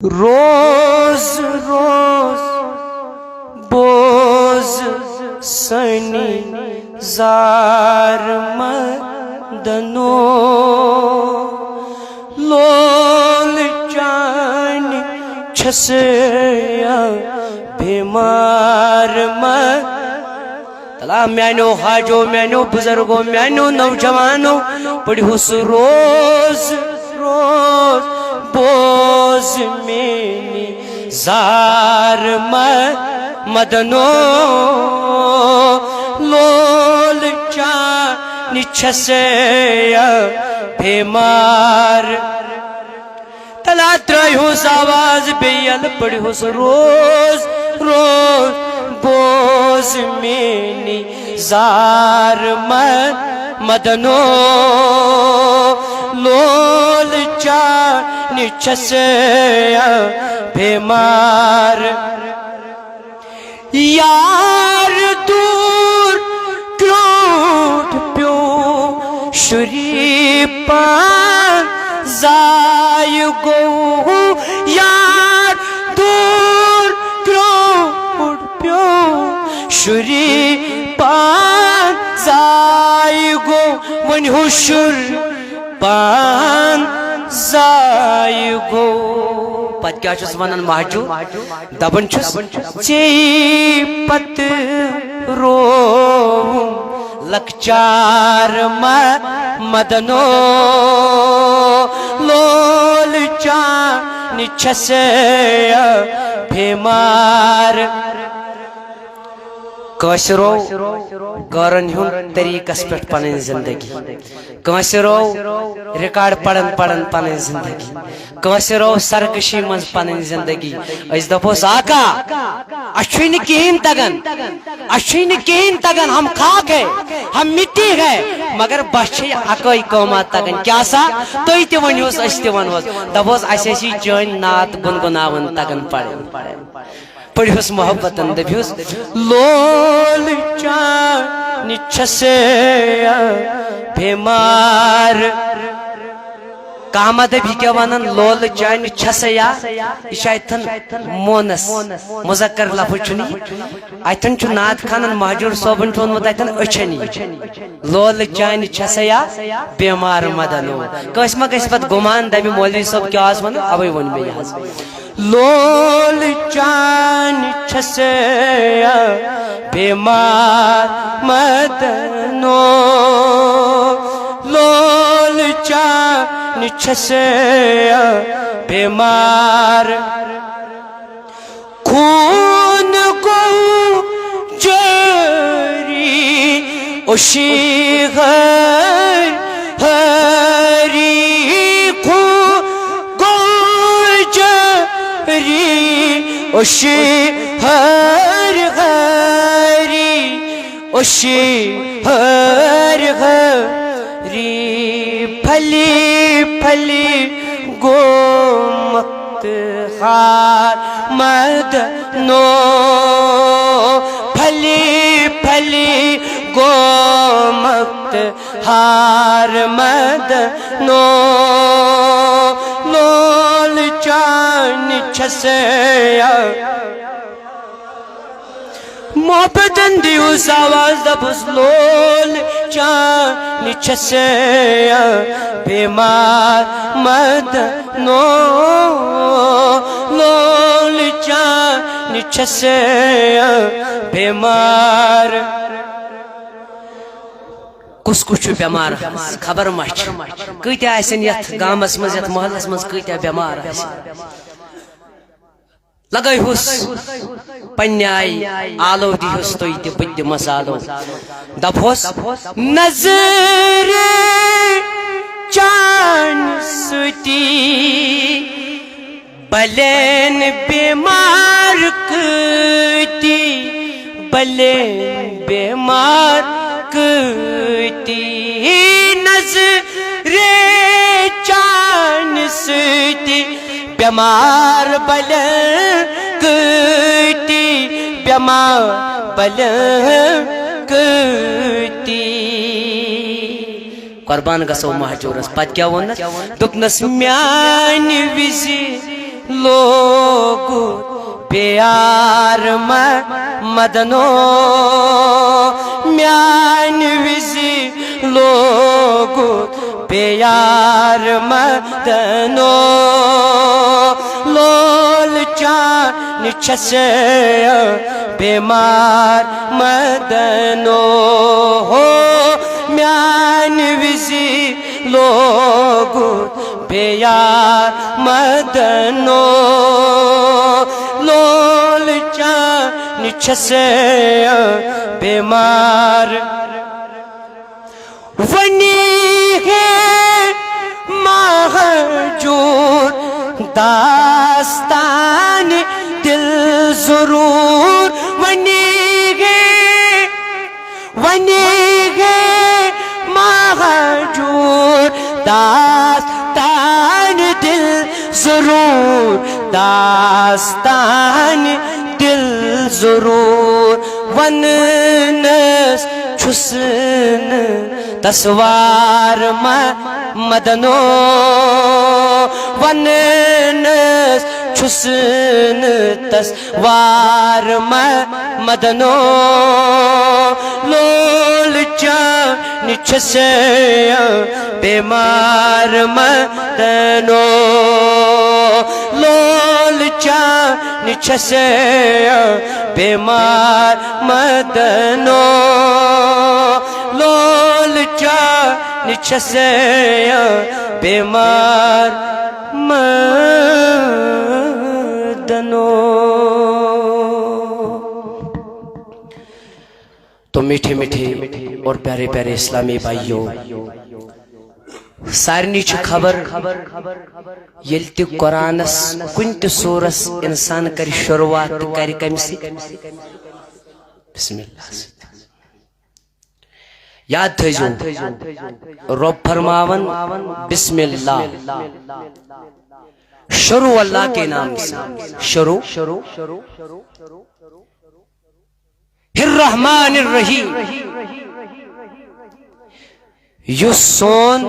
روز روز بوز سنی زار مدنو لول چان چھسیا بیمار تلا میانو حاجو میانو بزرگو میانو نوجوانو پڑھوس روز روز بوز مینی زار مدنو لول چان چھسیا بیمار تلا ترہوس آواز بیل پڑھوس روز روز بوز مینی زار مدنو لول چان چھسیا بیمار یار دور کروٹ پیو شری پان زائی گو یار دور کروٹ پیو شری پان زائی گو ونہو شر پان زائی گو پت کیا چھس ونن مہجو دبن چھس چی پت رو لکچار مدنو لول چان چھسیا بیمار کاشرو گورن ہن طریقس پہ پن زندگی کاشرو ریکارڈ پڑھن پڑھن پن زندگی کاشرو سرکشی من پن زندگی اس دپوس آقا اچھوئی کہین تگن اچھوئی کہین تگن ہم خاک ہے ہم مٹی ہے مگر بچ اکوئی قومات تگن کیا سا توئی تہ ونیوس اس تہ ونوس دپوس اسے چھ چٲنۍ نعت گنگناون تگن پڑھن پڑھوس محبتن دپیوس لول چان چھسیا بیمار کاما دبی کیا ونن لول چان چھسیا یہ اتن مونس مذکر لفظ چنی اتن چھ نعت خانن مہجور صوبن چونمت اتن اچھنی لول چان چھسیا بیمار مدنو کس ما گژھِ پتہٕ گمان دبی مولوی صاحب کیا ون اوے ون مے یہ لول چان چھسیا بیمار مدنو لول چان چھسیا بیمار خون کو جاری اشی ہری خون کو جاری اشی ہری اشی ہری پھلی پھلی گو مت خار مدنو پھلی پھلی گو مت ہار مدنو لول چان چھسیا محبتن دیوس آواز دپوس لول چان چھسیا بیمار مدنو لول چان چھسیا بیمار کس کس بیمار خبر مچ کتیا آسن یت گامس مز یت محلس مز کتیا بیمار لگائی ہوس پنیائی آلو دی ہوس توی تی بد مسالو دپوس نظر چان ستی بلین بیمار کتی بلین بیمار کتی نظر چان ستی بیمار بلین کتی بیمار بلین کتی قربان گسو مہجورس پت کیا ونس دکنس میان وزی لوگو پیار مدنو میان وزی لوگو پیار مدنو لول چان چھسے بیمار مدنو ہو میان وزی لوگو پیار مدنو لول چان چھسے بیمار ونی ہے مہجور داستان دل ضرور ونی ہے مہجور داستان دل ضرور داستان دل ضرور وننس چھسن تسوار مدنو وننس چھسن تسوار مدنو لول چان چھسے بیمار مدنو لول چان چھسے بیمار مدنو لول چان چھسے بیمار مدنو. تو میٹھے میٹھے اور پیارے پیارے اسلامی بھائیو سارنی چھ خبر یل تہ قرآنس کن تہ سورس انسان کر شروعات کر کم سی بسم اللہ یاد تھیزو رب فرماون بسم اللہ شروع اللہ کے نام سے شروع الرحمن الرحیم یس سون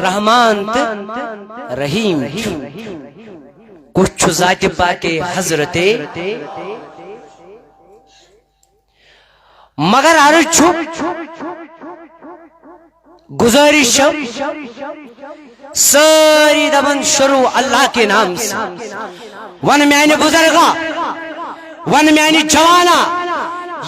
رحمان تو رحیم کچھ ذات پاک حضرت مگر عرض چھو گزارش ساری دبن شروع اللہ کے نام سے ون میانی بزرگا ون میانی جوانا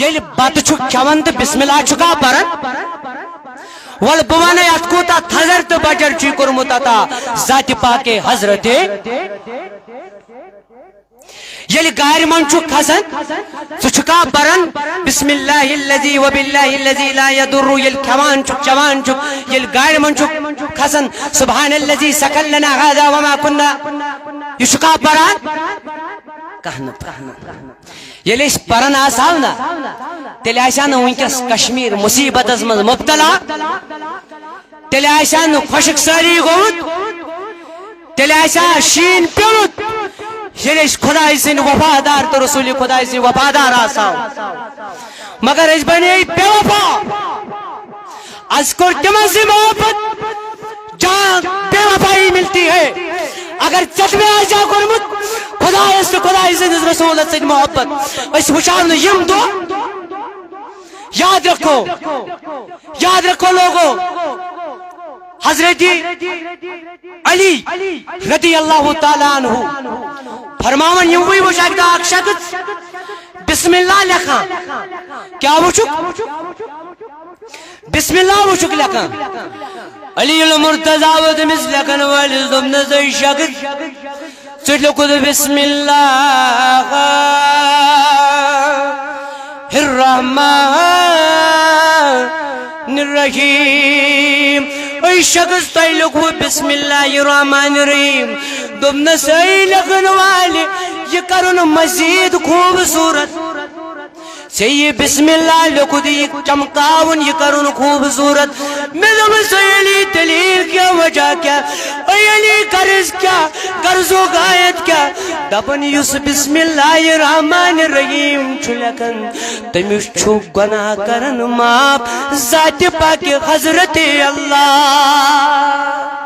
یل بات چھک کھون تو بسم اللہ چھکا پرن ول بوانے ات کوتا تھزر تو بجر چی کرمتا تا ذات پاک حضرت یل گائر من چھک کھسن تو چھکا پرن بسم اللہ اللذی و باللہ اللذی لا یدر یل کھوان چھک جوان چھک یل گائر من چھک کھسن سبحان اللذی سکل لنا غادا وما کننا یہ چھکا پرن کہنا یل اس پرن آساونا تیل آسان ونکس کشمیر مصیبت از من مبتلا تیل آسان خوشک ساری گوت تیل آسان شین پیوت یل اس خدای سن وفادار تو رسول خدای سن وفادار آساو مگر اس بنے بے وفا اذکر تمن سے محبت جہاں بے وفائی ملتی ہے اگر چشمے آجا کرمت خدای سن رسول سن محبت اس وچارن یم دو یاد رکھو لوگو حضرت علی رضی اللہ تعالیٰ عنہ فرماون یموی وچاک دا اک شخص بسم اللہ لکھا کیا وچک بسم اللہ وچک لکھا علی المرتضی و دمس لکھن والی ضمن زی شخص چٹ لکھو بسم اللہ الرحمن الرحیم ای شخص تای لکھو بسم اللہ الرحمن الرحیم دمن سی لکھن والی یہ کرن مزید خوبصورت سے یہ بسم اللہ لکھو دی چمکاون یہ کرن خوبصورت میں دمن سی علی دلیل کیا وجہ کیا ای علی قرض کیا قرض و غایت کیا دپن یس بسم اللہ الرحمن الرحیم چھلکن تمیش چھو گناہ کرن ماپ ذات پاک حضرت اللہ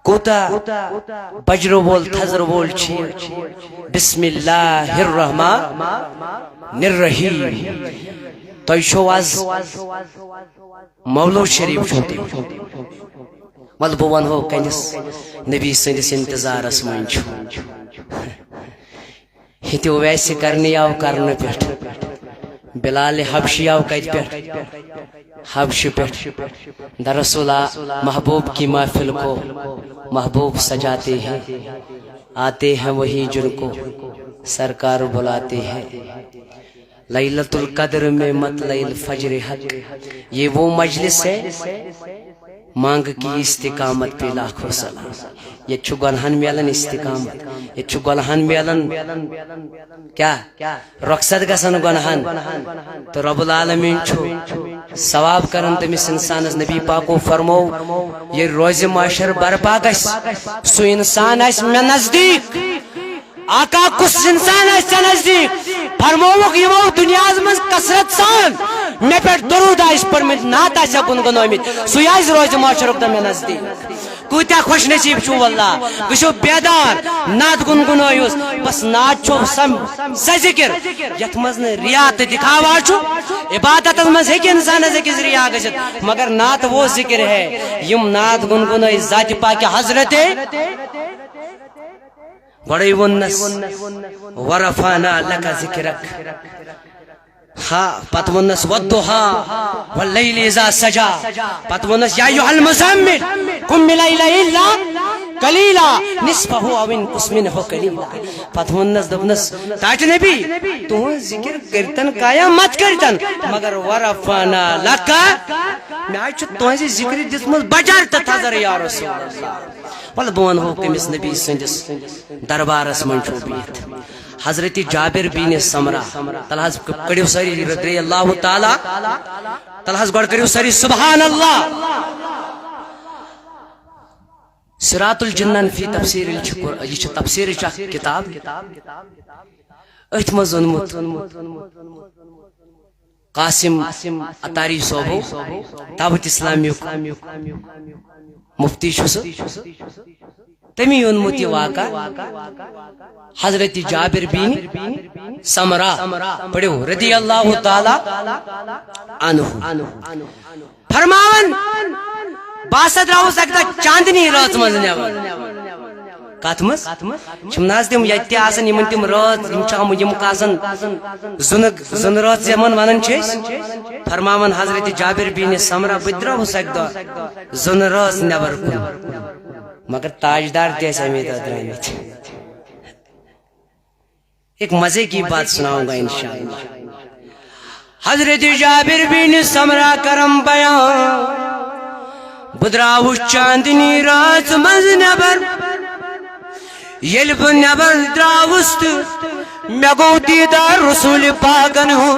کوتا بجر وول تھزر وول چھ بسم اللہ الرحمن الرحیم تۄہہِ چھو آز مولود شریف چھو تُہۍ مطلب بہٕ ونہو کنس نبی سٕنٛدِس انتظارس منٛز چھُ ییٚتہِ ویسہِ کرنہِ آو کرنہٕ پٮ۪ٹھ بلال حبشی آو کتہِ پٮ۪ٹھ حبشہِ پٮ۪ٹھ دراصل محبوب کی محفل کو محبوب سجاتے ہیں آتے ہیں وہی جن کو سرکار بلاتے ہیں لیلۃ القدر میں مطلع الفجر حق یہ وہ مجلس ہے مانگ کی استقامت پہ لاکھوں سلام یہ چھو گنہن میلن استقامت یہ چھو گنہن میلن کیا رخصت گسن گنہن تو رب العالمین چھو ثواب کرن تمس انسانس نبی پاکو فرمو یہ روز معاشر برپا گس سو انسان اس میں نزدیک آقا کس انسان اس نزدیک فرموک یمو دنیا مز کثرت سان مے پہ درود آس پڑمت نعت آسیا گنگنومت سہ آس روز معاشرک دہ مے نزدیک کوتیا خوش نصیب چھو واللہ وچھو بیدار نعت گنگنویوس بس نعت چھو سہ ذکر یت مز ریا تو دکھاوا چھو عبادت مز ہیکہ انسان ذکر ریا گژھت مگر نعت وہ ذکر ہے یم نعت گنگنوی ذات پاک حضرت گوڑی ونس ورفانا لکا ذکرک ہاں پت ونس والضحا واللیل اذا سجا پت ونس یا ایھا المزمل قم اللیل الا قلیلا نصفہ او انقص منہ قلیلا پت ونس دپنس تاج نبی تہن ذکر کرتن کایا مت کرتن مگر ورفانا لکا میں آج تہذ ذکر دتمت بجار تھزر یا رسول اللہ بل بہ ونہو کمس نبی سندس دربارس من چھو بہت حضرت جابر بن سمرہ تلحظ کڑیو سری رضی اللہ تعالی تلحظ گوڑ کڑیو سری سبحان اللہ صراط الجنان فی تفسیر یہ تفسیر کتاب ات مز اونمت قاسم اتاری صوبو دعوت اسلامی مفتی تمی اونمت یہ واقع حضرت جابر بن سمرہ پڑھو رضی اللہ تعالی عنہ فرماون باسد راوس اکتا چاندنی رات مز نیبر کت مز چمناز تم یت آسن یمن تم رات یم آسن زن رات زمن ونان فرماون حضرت جابر بن سمرہ بہ دراوس اکتا زن رات نیبر کن مگر تاجدار تیس امید درامت ایک مزے کی بات سناؤں گا انشاءاللہ حضرت جابر بن سمرہ کرم بیان بدراوش چاندنی رات مز نبر یل بہ نبر دراوس مے گو دیدار رسول پاکن ہو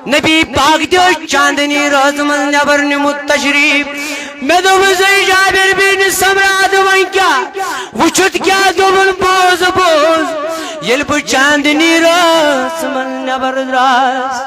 نبی پاک دیو چاندنی رات مز نبر نمت تشریف میں دوبس جابر بن سمرہ دوان کیا وچھت کیا دوبن بوز بوز یل بہ چاندنی رات مز نبر دراس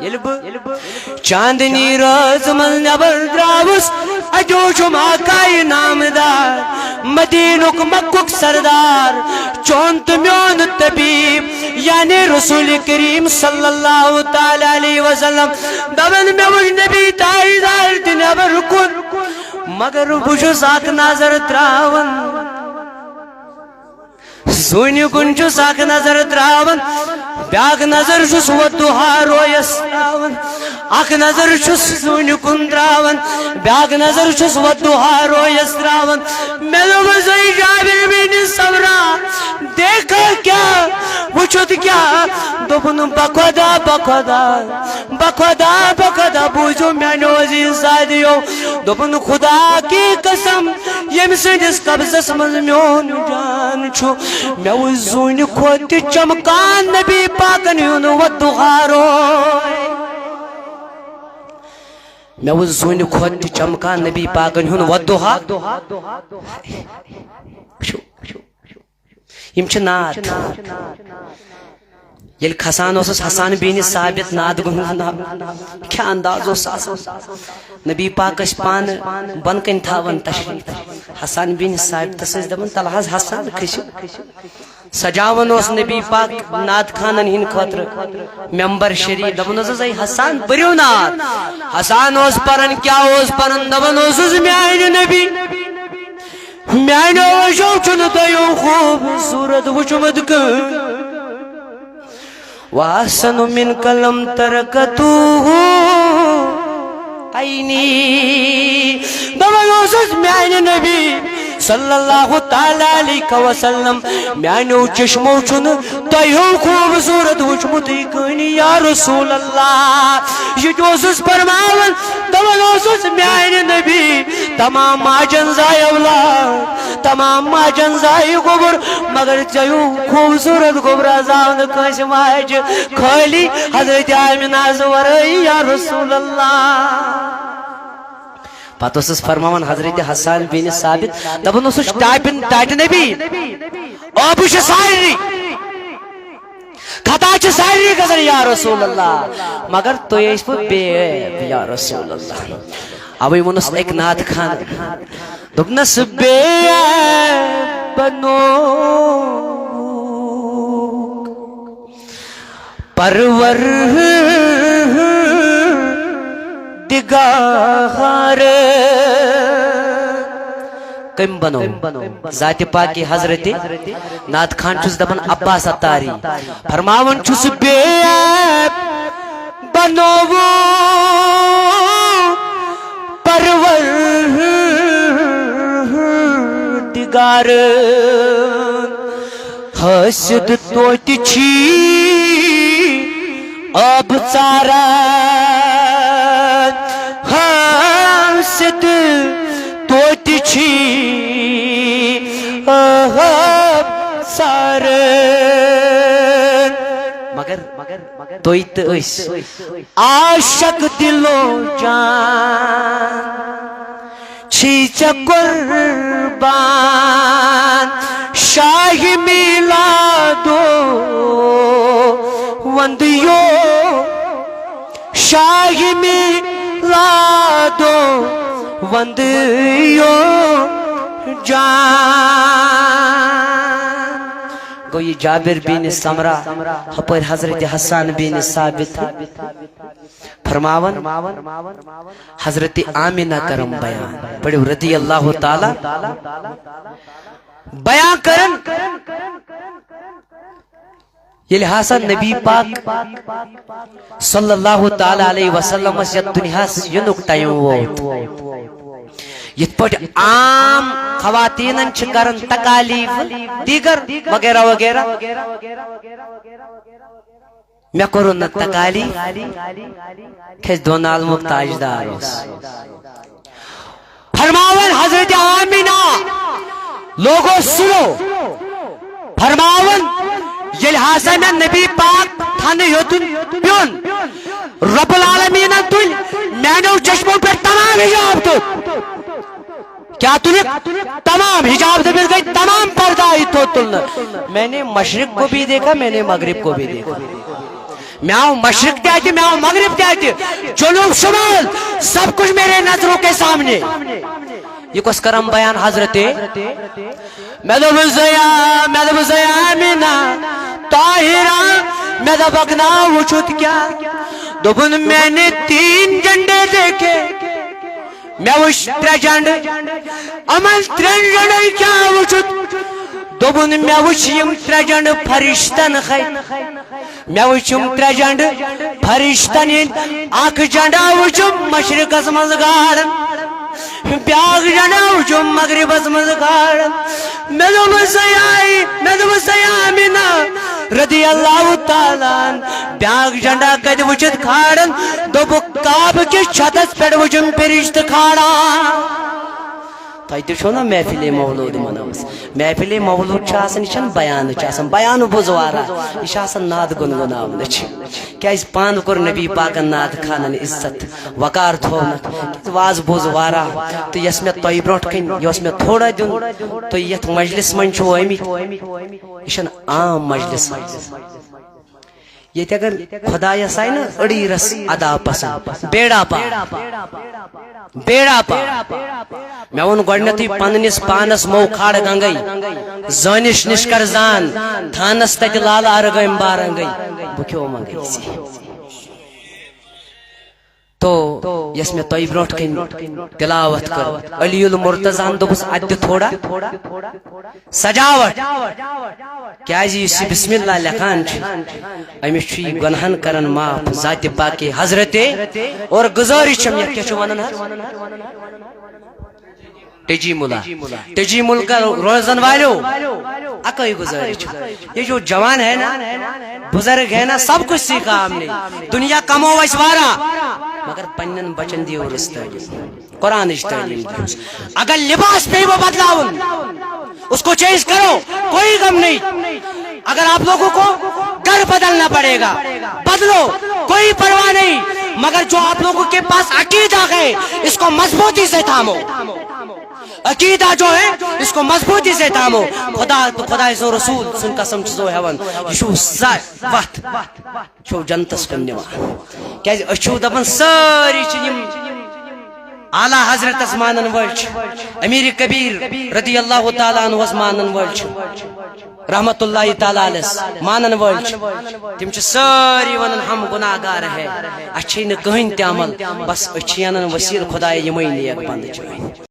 یل بہ چاندنی رات مز نبر دراوس اجوشم آقای نامدار مدینک مکک سردار چونت میون طبیب یعنی رسول کریم صلی اللہ تعالی علیہ وسلم دبن میں وش نبی تاجدار نبر کن مگر بچس اخ نظر تراون زونی کن چس اخ نظر تراون بیاکھ نظر چس والضحا رویس تراون اخ نظر چس زونی کن تراون بیاکھ نظر چس والضحا رویس تراون میں دوبس جابر بن سمرہ دیکھا کیا وچھت کیا دوپن بخدا بخدا بخدا بخدا بوزو میانو عزیز سادیو دوپن خدا کی قسم یم سندس قبضس مز میون جان چھو میں وہ زون کھوت چمکان نبی پاکن یون والضحا روئے میں وہ زون کھوت چمکان نبی پاکن یون والضحا یم چھ نعت یل کھسان اوسس حسان بن ثابت ناد گنگناو کیا انداز اوس آسان نبی پاک اس پان بن کن تھاون تشریف حسان بن ثابت تس دپان تل حظ حسان کھسو سجاون اوس نبی پاک ناد خانن ہن خاطر ممبر شریف دپان اوسس اے حسان پریو ناد حسان اوس پرن کیا اوس پرن دپان اوسس میانہ نبی میانہ وشو چن تیو خوب صورت وچمت وَأَحْسَنُ مِنْكَ لَمْ تَرَكَتُهُ عَيْنِي دپان اوسس میانہ نبی صلی اللہ تعالی علیہ وسلم میانو چشمو چن تیو خوبصورت وچمت کنی یا رسول اللہ یہ اوسس فرماون دپان اوسس میانہ نبی تمام ماجن زائے اولاد تمام ماجن زائے گوبر مگر تیو خوبصورت گوبرا زاون کنس ماج خالی حضرت آمینہ زورئی یا رسول اللہ پتہ اوسس فرماون حضرت حسان بن ثابت دپان اوسس ٹاٹ نبی آب چھ ساری خطا چھ ساری گژھان یا رسول اللہ مگر تُہۍ ٲسوٕ بے عیب یا رسول اللہ اوے وونس اک نعت خان دوٚپنس بے عیب بنوک پرور دگار کم بنو ذات پاک حضرت نعت خان چھس دپان عباس اتاری فرماون چھس بے عیب بنو پرور دگار حسد توت چھی اب ژارا حسد توت چھی اب ژارا مگر توی تہ ٲسۍ عاشق دلو جان چھی ژےٚ قربان شاہ میلادو وندیو شاہ میلادو وندیو جان گو یہ جابر بن سمرہ ہپر حضرت حسان بن ثابت فرماون حضرت آمینہ کرم بیان بڑے رضی اللہ تعالی بیان کرن یہ لحاظا نبی پاک صلی اللہ تعالی علیہ وسلم اس یہ دنیا سے ینک ٹائم ووت یہ پٹ عام خواتین کرن تکالیف دیگر وغیرہ وغیرہ میں کرو نہ تکالیف کھیس دون عالمک تاجدار فرماون حضرت آمینہ لوگو سنو فرماون یل ہاسا میں نبی پاک تھانے یوتن پیون رب العالمین تل مینو چشموں پر تمام حجاب تو کیا تلک تمام حجاب سے مل گئی تمام پردہ ہی تو تلنا میں نے مشرق کو بھی دیکھا میں نے مغرب کو بھی دیکھا میں آؤں مشرق کہتی میں آؤں مغرب کہتی جنوب شمال سب کچھ میرے نظروں کے سامنے یہ کس کرم بیان حضرت میں دب زیامینہ طاہرہ میں دب اگنا وچھت کیا دبن میں نے 3 جھنڈے دیکھے میں وش 3 جھنڈے عمل 3 جھنڈے کیا وچھت دبن میں وش یم 3 جھنڈے فرشتن خی میں وش یم 3 جھنڈے فرشتن اکھ جھنڈا وچھم مشرق اسمز گاڑن بیاغ جنا وچو مغرب اسمز گاڑن میں دب زیامینہ رضی اللہ تعالیٰ بیاغ جنڈا کد وچت کھاڑن دب کعب کے چھتس پیڑ وچم پرشت کھاڑا تھی تو نا محفل مولود منوس محفل مولود یہ بیان بیان بوزوارا یہ ناد گنگناون کیا پان کور نبی پاکن ناد خانن عزت وقار تھونک واز بوزوارا تو یس میں تہ برونٹ کن یس میں تھوڑا دن تو یت مجلس من آمت یہ عام مجلس یہ اگر خدایس آئی نا اڑی رس ادا پسند بیڑا پا بیڑا پا میں ون گۄڈنیتھٕے پننس پانس مو کھاڑ گنگئی زٲنِش نِش کر زان تھانس تتہِ لال ارگم بارنگئی بہٕ کھیو منگئی تو یس میں تۄہہِ برونٛٹھ کن تلاوت کر علی المرتضان دوٚپُس اتہِ دِ تھوڑا سجاوٹ کیازِ یُس یہِ بسم اللہ لیکھان چھُ أمِس چھُ یہِ گۄنہن کران معاف ذاتِ پاکِ حضرت اور گزٲرِش چھم یتھ کیٛاہ چھُ ونان حظ ٹجی ملک روزن والو اکئی گزارش یہ جو جوان ہے نا بزرگ ہے نا سب کچھ سیکھا ہم نے دنیا کمو ویس وارا مگر پنن بچن دیو رس تعلیم قرآن تعلیم اگر لباس پہ وہ بدلاؤن اس کو چینج کرو کوئی غم نہیں اگر آپ لوگوں کو گھر بدلنا پڑے گا بدلو کوئی پرواہ نہیں مگر جو آپ لوگوں کے پاس عقیدہ ہے اس کو مضبوطی سے تھامو عقیدہ جو ہے اس کو مضبوطی سے تھامو خدا سو رسول سن قسم چھسو ہیون یہ چھو وقت چھو جنتس کن نوان کیازِ أسۍ چھو دپان ساری چھ یم اعلی حضرت مانن ول امیر کبیر رضی اللہ تعالی عنہ مانن ول رحمت اللہ تعالی علیہ مانن ول تم چھ ساری ونن ہم گناہ گار ہے اچھی نہ کہین تہ عمل بس اچھی انن وسیل خدای یمے نیک بند چھ